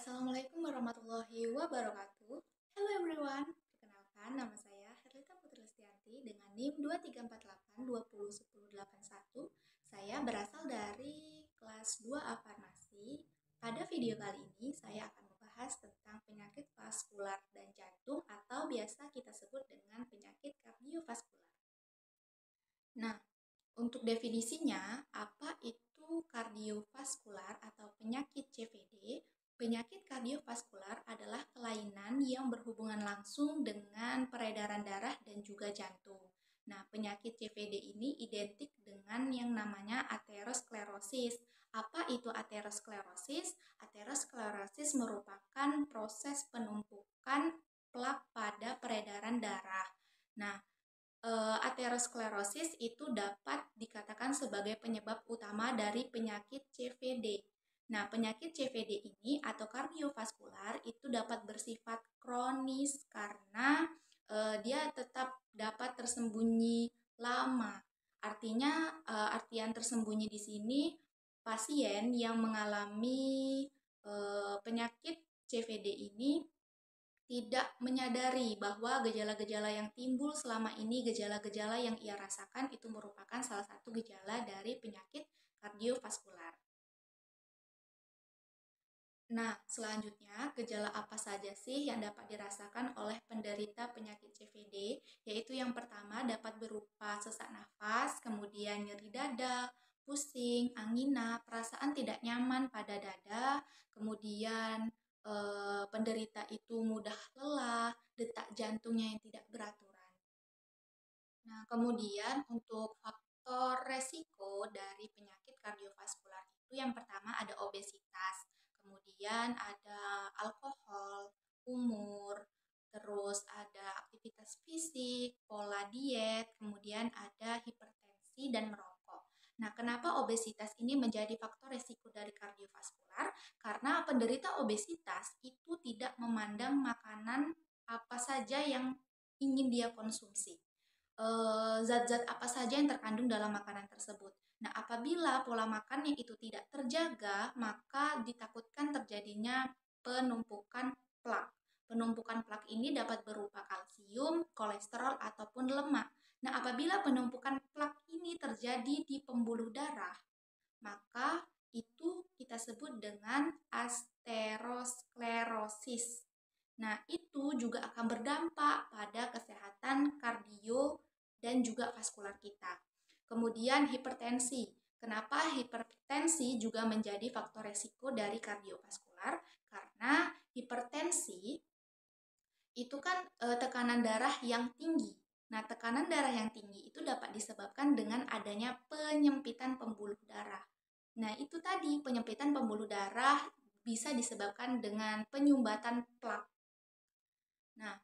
Assalamualaikum warahmatullahi wabarakatuh. Hello everyone. Perkenalkan, nama saya Herlita Putri Listianti dengan NIM 2348201081. Saya berasal dari kelas 2A Farmasi. Pada video kali ini saya akan membahas tentang penyakit vaskular dan jantung atau biasa kita sebut dengan penyakit kardiovaskular. Nah, untuk definisinya, apa itu kardiovaskular atau penyakit CVD? Penyakit kardiovaskular adalah kelainan yang berhubungan langsung dengan peredaran darah dan juga jantung. Nah, penyakit CVD ini identik dengan yang namanya aterosklerosis. Apa itu aterosklerosis? Aterosklerosis merupakan proses penumpukan plak pada peredaran darah. Nah, aterosklerosis itu dapat dikatakan sebagai penyebab utama dari penyakit CVD. Nah, penyakit CVD ini atau kardiovaskular itu dapat bersifat kronis karena dia tetap dapat tersembunyi lama. Artinya, artian tersembunyi di sini pasien yang mengalami penyakit CVD ini tidak menyadari bahwa gejala-gejala yang timbul selama ini, gejala-gejala yang ia rasakan itu merupakan salah satu gejala dari penyakit kardiovaskular. Nah, selanjutnya gejala apa saja sih yang dapat dirasakan oleh penderita penyakit CVD? Yaitu yang pertama dapat berupa sesak nafas, kemudian nyeri dada, pusing, angina, perasaan tidak nyaman pada dada, kemudian penderita itu mudah lelah, detak jantungnya yang tidak beraturan. Nah, kemudian untuk faktor resiko dari penyakit kardiovaskular itu yang pertama ada obesitas, kemudian ada alkohol, umur, terus ada aktivitas fisik, pola diet, kemudian ada hipertensi dan merokok. Nah, kenapa obesitas ini menjadi faktor resiko dari kardiovaskular? Karena penderita obesitas itu tidak memandang makanan apa saja yang ingin dia konsumsi. Zat-zat apa saja yang terkandung dalam makanan tersebut. Nah, apabila pola makannya itu tidak terjaga, maka ditakutkan terjadinya penumpukan plak. Penumpukan plak ini dapat berupa kalsium, kolesterol, ataupun lemak. Nah, apabila penumpukan plak ini terjadi di pembuluh darah, maka itu kita sebut dengan aterosklerosis. Nah, itu juga akan berdampak pada kesehatan kardio dan juga vaskular kita. Kemudian hipertensi. Kenapa hipertensi juga menjadi faktor resiko dari kardiovaskular? Karena hipertensi itu kan tekanan darah yang tinggi. Nah, tekanan darah yang tinggi itu dapat disebabkan dengan adanya penyempitan pembuluh darah. Nah, itu tadi penyempitan pembuluh darah bisa disebabkan dengan penyumbatan plak. Nah,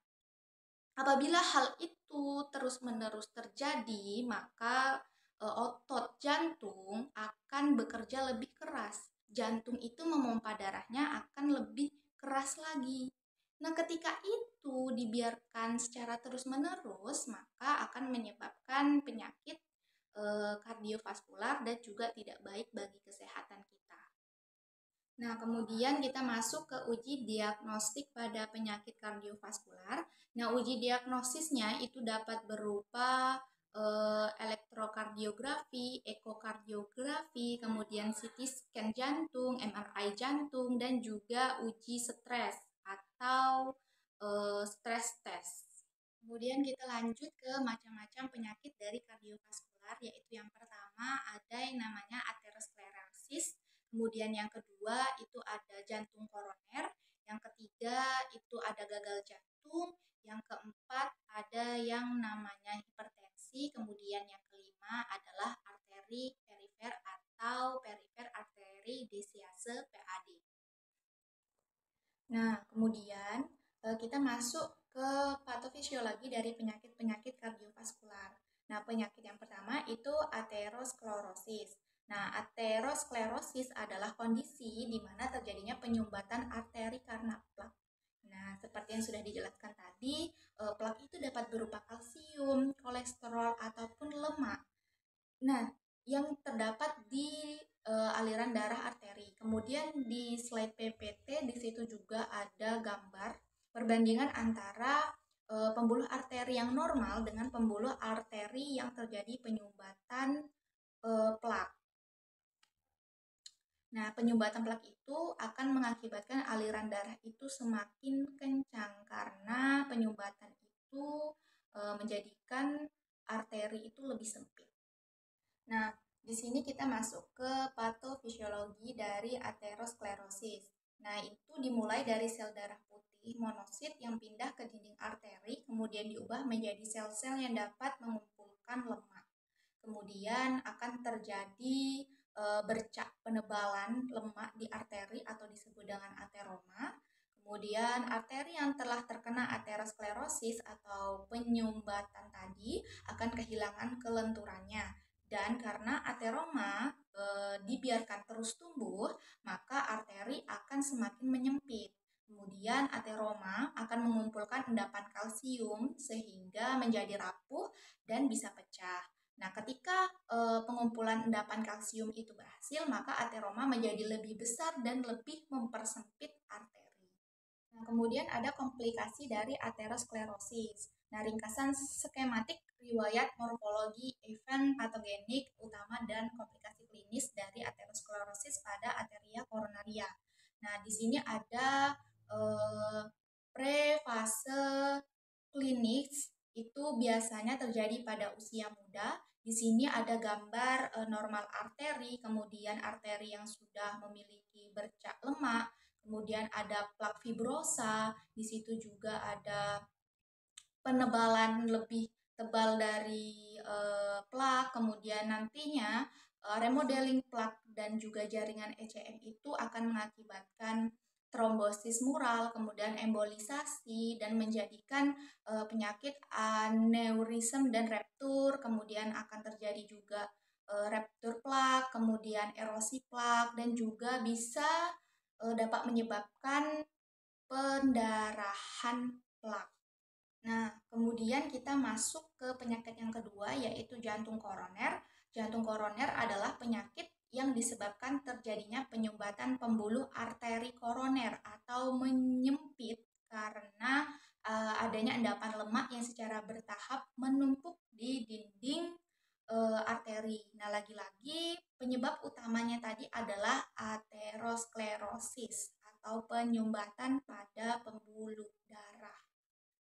apabila hal itu terus-menerus terjadi, maka otot jantung akan bekerja lebih keras. Jantung itu memompa darahnya akan lebih keras lagi. Nah, ketika itu dibiarkan secara terus-menerus, maka akan menyebabkan penyakit kardiovaskular dan juga tidak baik bagi kesehatan kita. Nah, kemudian kita masuk ke uji diagnostik pada penyakit kardiovaskular. Nah, uji diagnosisnya itu dapat berupa elektrokardiografi, ekokardiografi, kemudian CT scan jantung, MRI jantung, dan juga uji stres atau stress test. Kemudian kita lanjut ke macam-macam penyakit dari kardiovaskular, yaitu yang pertama ada yang namanya aterosklerosis, kemudian yang kedua itu ada jantung koroner, yang ketiga itu ada gagal jantung, yang keempat ada yang namanya hipertensi, kemudian yang kelima adalah arteri perifer atau perifer arteri disease PAD. Nah, kemudian kita masuk ke patofisiologi dari penyakit-penyakit kardiovaskular. Nah, penyakit yang pertama itu aterosklerosis. Nah, aterosklerosis adalah kondisi di mana terjadinya penyumbatan arteri karena plak. Nah, seperti yang sudah dijelaskan tadi, plak itu dapat berupa kalsium, kolesterol, ataupun lemak. Nah, yang terdapat di aliran darah arteri. Kemudian di slide PPT di situ juga ada gambar perbandingan antara pembuluh arteri yang normal dengan pembuluh arteri yang terjadi penyumbatan plak. Nah, penyumbatan plak itu akan mengakibatkan aliran darah itu semakin kencang karena penyumbatan itu menjadikan arteri itu lebih sempit. Nah, di sini kita masuk ke patofisiologi dari aterosklerosis. Nah, itu dimulai dari sel darah putih monosit yang pindah ke dinding arteri, kemudian diubah menjadi sel-sel yang dapat mengumpulkan lemak. Kemudian akan terjadi bercak penebalan lemak di arteri atau disebut dengan ateroma. Kemudian arteri yang telah terkena aterosklerosis atau penyumbatan tadi akan kehilangan kelenturannya. Dan karena ateroma dibiarkan terus tumbuh, maka arteri akan semakin menyempit. Kemudian ateroma akan mengumpulkan endapan kalsium sehingga menjadi rapuh dan bisa pecah. Nah, ketika pengumpulan endapan kalsium itu berhasil, maka ateroma menjadi lebih besar dan lebih mempersempit arteri. Nah, kemudian ada komplikasi dari aterosklerosis. Nah, ringkasan skematik riwayat morfologi, event patogenik utama dan komplikasi klinis dari aterosklerosis pada arteria koronaria. Nah, di sini ada prefase klinis itu biasanya terjadi pada usia muda. Di sini ada gambar normal arteri, kemudian arteri yang sudah memiliki bercak lemak, kemudian ada plak fibrosa, di situ juga ada penebalan lebih tebal dari plak, kemudian nantinya remodeling plak dan juga jaringan ECM itu akan mengakibatkan trombosis mural, kemudian embolisasi dan menjadikan penyakit aneurism dan ruptur, kemudian akan terjadi juga ruptur plak, kemudian erosi plak dan juga bisa dapat menyebabkan pendarahan plak. Nah, kemudian kita masuk ke penyakit yang kedua yaitu jantung koroner. Jantung koroner adalah penyakit yang disebabkan terjadinya penyumbatan pembuluh arteri koroner atau menyempit karena adanya endapan lemak yang secara bertahap menumpuk di dinding arteri. Nah, lagi-lagi penyebab utamanya tadi adalah aterosklerosis atau penyumbatan pada pembuluh darah.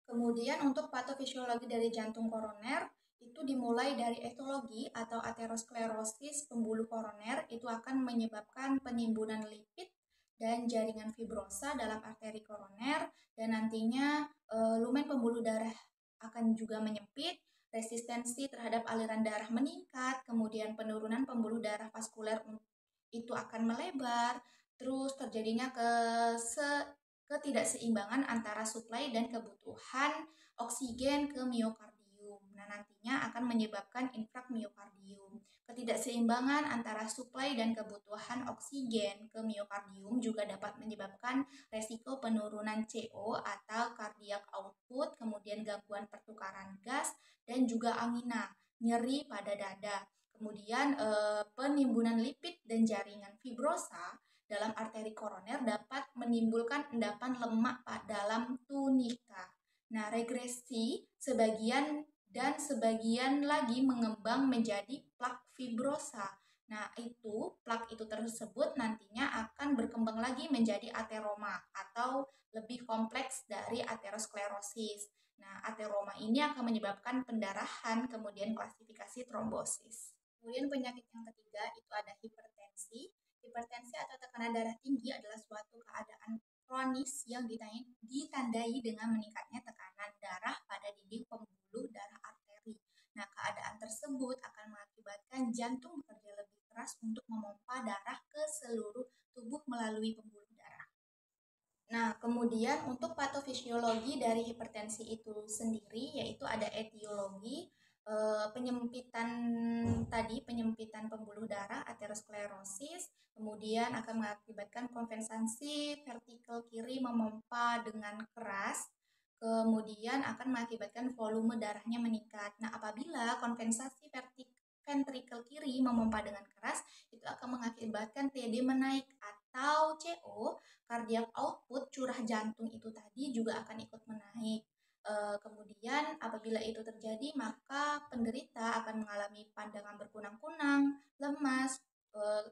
Kemudian untuk patofisiologi dari jantung koroner itu dimulai dari etologi atau aterosklerosis pembuluh koroner itu akan menyebabkan penimbunan lipid dan jaringan fibrosa dalam arteri koroner dan nantinya lumen pembuluh darah akan juga menyempit, resistensi terhadap aliran darah meningkat, kemudian penurunan pembuluh darah vaskuler itu akan melebar, terus terjadinya ketidakseimbangan antara suplai dan kebutuhan oksigen ke miokardium. Nah, nantinya akan menyebabkan infrak miokardium. Ketidakseimbangan antara suplai dan kebutuhan oksigen ke miokardium juga dapat menyebabkan resiko penurunan CO atau cardiac output, kemudian gangguan pertukaran gas dan juga angina, nyeri pada dada. Kemudian penimbunan lipid dan jaringan fibrosa dalam arteri koroner dapat menimbulkan endapan lemak dalam tunika. Nah, regresi sebagian dan sebagian lagi mengembang menjadi plak fibrosa. Nah, plak itu tersebut nantinya akan berkembang lagi menjadi ateroma atau lebih kompleks dari aterosklerosis. Nah, ateroma ini akan menyebabkan pendarahan, kemudian klasifikasi trombosis. Kemudian penyakit yang ketiga itu ada hipertensi. Hipertensi atau tekanan darah tinggi adalah suatu keadaan kronis yang ditandai dengan meningkatnya tekanan darah pada dinding pembuluh darah arteri. Nah, keadaan tersebut akan mengakibatkan jantung bekerja lebih keras untuk memompa darah ke seluruh tubuh melalui pembuluh darah. Nah, kemudian untuk patofisiologi dari hipertensi itu sendiri yaitu ada etiologi, penyempitan pembuluh darah aterosklerosis, kemudian akan mengakibatkan kompensasi vertikal kiri memompa dengan keras, kemudian akan mengakibatkan volume darahnya meningkat. Nah, apabila kompensasi ventrikel kiri memompa dengan keras, itu akan mengakibatkan TD menaik, atau CO, cardiac output, curah jantung itu tadi juga akan ikut menaik. Kemudian apabila itu terjadi, maka penderita akan mengalami pandangan berkunang-kunang, lemas,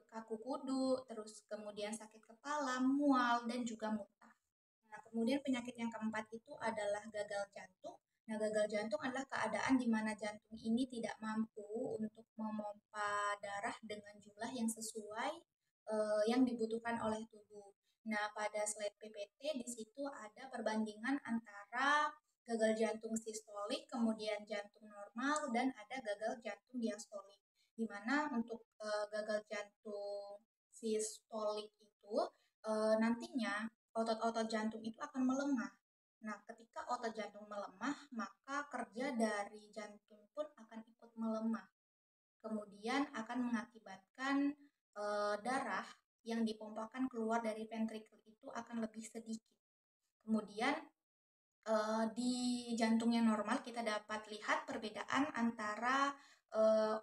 kaku kudu, terus kemudian sakit kepala, mual, dan juga muntah. Nah, kemudian penyakit yang keempat itu adalah gagal jantung. Nah, gagal jantung adalah keadaan di mana jantung ini tidak mampu untuk memompa darah dengan jumlah yang sesuai yang dibutuhkan oleh tubuh. Nah, pada slide PPT di situ ada perbandingan antara gagal jantung sistolik, kemudian jantung normal, dan ada gagal jantung diastolik. Di mana untuk gagal jantung sistolik itu nantinya otot-otot jantung itu akan melemah. Nah, ketika otot jantung melemah, maka kerja dari jantung pun akan ikut melemah. Kemudian akan mengakibatkan darah yang dipompakan keluar dari ventrikel itu akan lebih sedikit. Kemudian di jantung yang normal kita dapat lihat perbedaan antara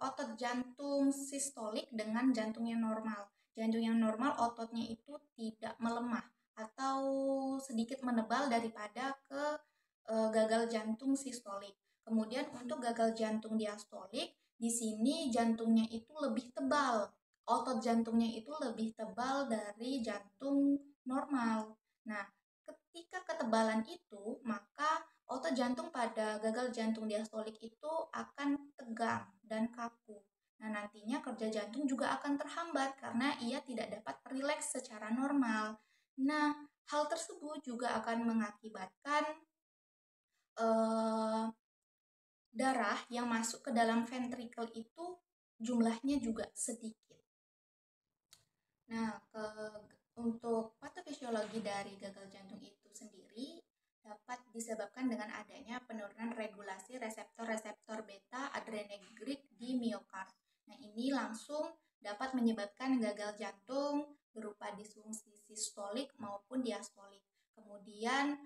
otot jantung sistolik dengan jantung yang normal. Jantung yang normal ototnya itu tidak melemah atau sedikit menebal daripada ke gagal jantung sistolik. Kemudian untuk gagal jantung diastolik, di sini jantungnya itu lebih tebal. Otot jantungnya itu lebih tebal dari jantung normal. Nah, ketika ketebalan itu, maka otot jantung pada gagal jantung diastolik itu akan tegang dan kaku. Nah, nantinya kerja jantung juga akan terhambat karena ia tidak dapat rileks secara normal. Nah, hal tersebut juga akan mengakibatkan darah yang masuk ke dalam ventrikel itu jumlahnya juga sedikit. Nah, untuk patofisiologi dari gagal jantung itu sendiri dapat disebabkan dengan adanya penurunan regulasi reseptor-reseptor beta adrenegrik di miokard. Nah, ini langsung dapat menyebabkan gagal jantung berupa disfungsi sistolik maupun diastolik. Kemudian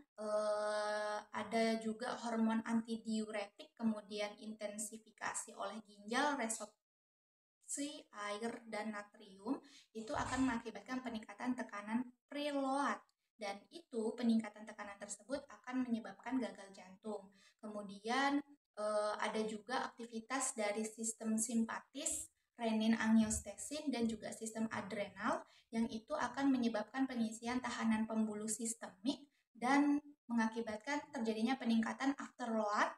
ada juga hormon antidiuretik, kemudian intensifikasi oleh ginjal, resorpsi air dan natrium itu akan mengakibatkan peningkatan tekanan preload, dan itu peningkatan tekanan tersebut akan menyebabkan gagal jantung. Kemudian ada juga aktivitas dari sistem simpatis, renin angiostensin, dan juga sistem adrenal yang itu akan menyebabkan pengisian tahanan pembuluh sistemik dan mengakibatkan terjadinya peningkatan afterload,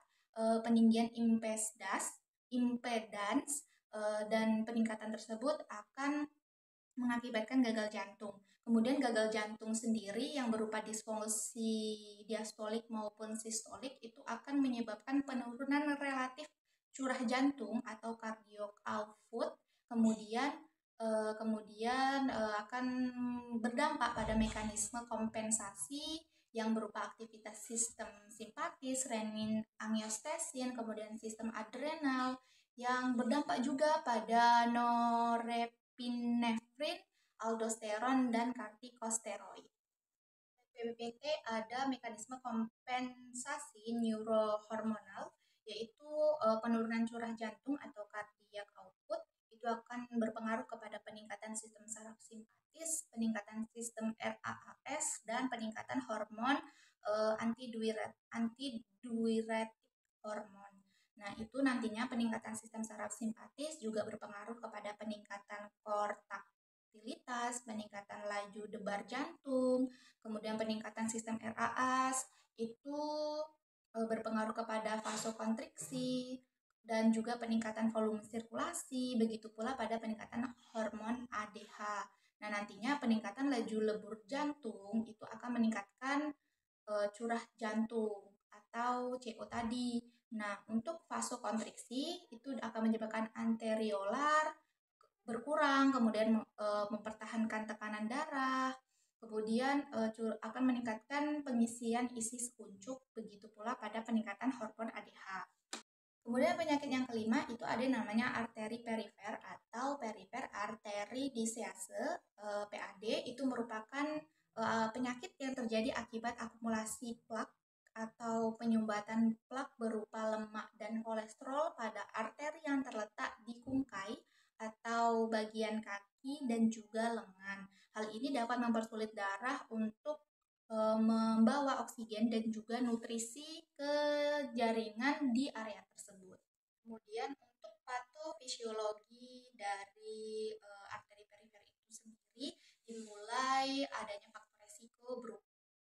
peninggian impedans, dan peningkatan tersebut akan mengakibatkan gagal jantung. Kemudian gagal jantung sendiri yang berupa disfungsi diastolik maupun sistolik itu akan menyebabkan penurunan relatif curah jantung atau cardiac output, kemudian akan berdampak pada mekanisme kompensasi yang berupa aktivitas sistem simpatis, renin angiostensin, kemudian sistem adrenal, yang berdampak juga pada norepinefrin, aldosteron, dan kortikosteroid. PPT ada mekanisme kompensasi neurohormonal, yaitu penurunan curah jantung atau cardiac output itu akan berpengaruh kepada peningkatan sistem saraf simpatis, peningkatan sistem RAAS, dan peningkatan hormon antidiuretik hormon. Nah, itu nantinya peningkatan sistem saraf simpatis juga berpengaruh kepada peningkatan kontraktilitas, peningkatan laju debar jantung, kemudian peningkatan sistem RAAS itu berpengaruh kepada vasokonstriksi dan juga peningkatan volume sirkulasi, begitu pula pada peningkatan hormon ADH. Nah, nantinya peningkatan laju lebur jantung itu akan meningkatkan curah jantung atau CO tadi. Nah, untuk vasokonstriksi itu akan menyebabkan anteriolar berkurang, kemudian mempertahankan tekanan darah, kemudian akan meningkatkan pengisian isi sekuncup, begitu pula pada peningkatan hormon ADH. Kemudian penyakit yang kelima itu ada namanya arteri perifer atau perifer arteri disease, PAD. Itu merupakan penyakit yang terjadi akibat akumulasi plak atau penyumbatan plak berupa lemak dan kolesterol pada arteri yang terletak di kungkai atau bagian kaki dan juga lengan. Hal ini dapat mempersulit darah untuk membawa oksigen dan juga nutrisi ke jaringan di area tersebut. Kemudian untuk patofisiologi dari arteri perifer itu sendiri dimulai adanya faktor resiko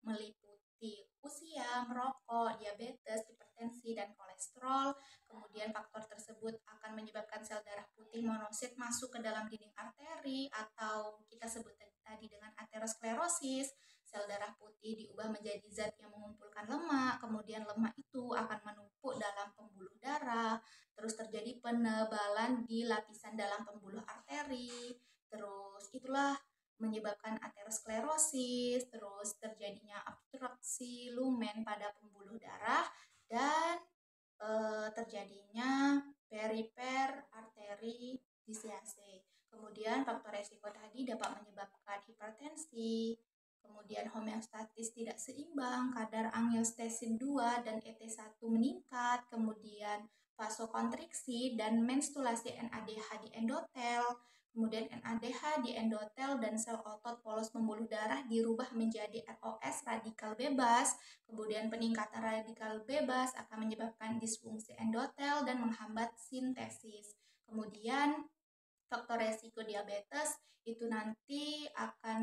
meliputi usia, merokok, diabetes, hipertensi, dan kolesterol. Kemudian faktor tersebut akan menyebabkan sel darah putih monosit masuk ke dalam dinding arteri atau kita sebut tadi dengan aterosklerosis. Sel darah putih diubah menjadi zat yang mengumpulkan lemak, kemudian lemak itu akan menumpuk dalam pembuluh darah, terus terjadi penebalan di lapisan dalam pembuluh arteri, terus itulah menyebabkan aterosklerosis, terus terjadinya obstruksi lumen pada pembuluh darah, dan terjadinya perifer arteri dissease. Kemudian faktor resiko tadi dapat menyebabkan hipertensi, kemudian homeostatis tidak seimbang, kadar angiotensin 2 dan ET1 meningkat, kemudian vasokonstriksi dan menstruasi NADH di endotel, kemudian NADH di endotel dan sel otot polos pembuluh darah dirubah menjadi ROS radikal bebas. Kemudian peningkatan radikal bebas akan menyebabkan disfungsi endotel dan menghambat sintesis. Kemudian faktor resiko diabetes itu nanti akan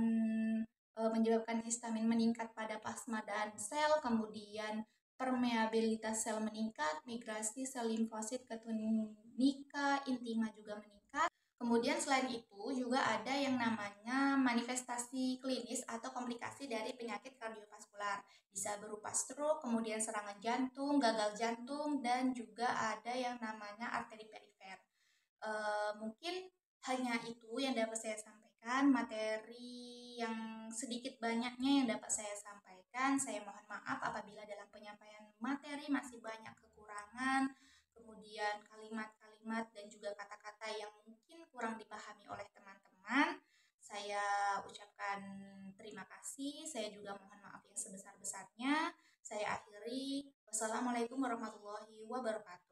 menyebabkan histamin meningkat pada plasma dan sel, kemudian permeabilitas sel meningkat, migrasi sel limfosit ke tunika intima juga meningkat. Kemudian selain itu juga ada yang namanya manifestasi klinis atau komplikasi dari penyakit kardiovaskular. Bisa berupa stroke, kemudian serangan jantung, gagal jantung, dan juga ada yang namanya arteri perifer. Mungkin hanya itu yang dapat saya sampaikan, materi yang sedikit banyaknya yang dapat saya sampaikan. Saya mohon maaf apabila dalam penyampaian materi masih banyak kekurangan, kemudian kalimat-kalimat dan juga kata-kata yang mungkin kurang dipahami oleh teman-teman. Saya ucapkan terima kasih, saya juga mohon maaf yang sebesar-besarnya. Saya akhiri, wassalamualaikum warahmatullahi wabarakatuh.